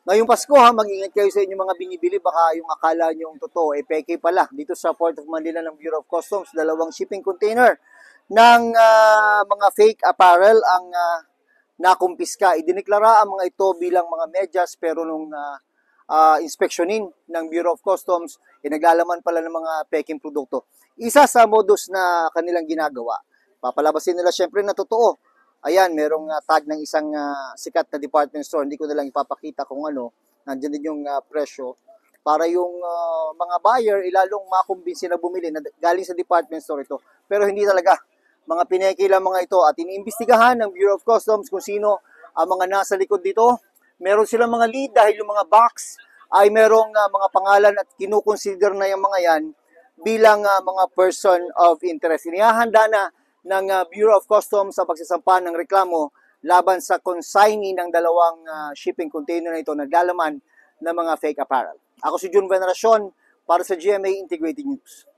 Ngayong Pasko ha, mag-ingat kayo sa inyong mga binibili. Baka yung akala nyo totoo, peke pala. Dito sa Port of Manila ng Bureau of Customs, dalawang shipping container ng mga fake apparel ang nakumpiska. Idineklara ang mga ito bilang mga medyas pero nung inspeksyonin ng Bureau of Customs, naglalaman pala ng mga peking produkto. Isa sa modus na kanilang ginagawa, papalabasin nila syempre na totoo. Ayan, merong tag ng isang sikat na department store. Hindi ko na lang ipapakita kung ano. Nandiyan din yung presyo. Para yung mga buyer, ilalong makumbinsi na bumili na galing sa department store ito. Pero hindi talaga. Mga pineki lang mga ito. At iniimbestigahan ng Bureau of Customs kung sino ang mga nasa likod dito. Meron silang mga lead dahil yung mga box ay merong mga pangalan at kinukonsider na yung mga yan bilang mga person of interest. Inihahanda na ng Bureau of Customs sa pagsasampa ng reklamo laban sa consignee ng dalawang shipping container na ito naglalaman ng mga fake apparel. Ako si Jun Veneracion para sa GMA Integrated News.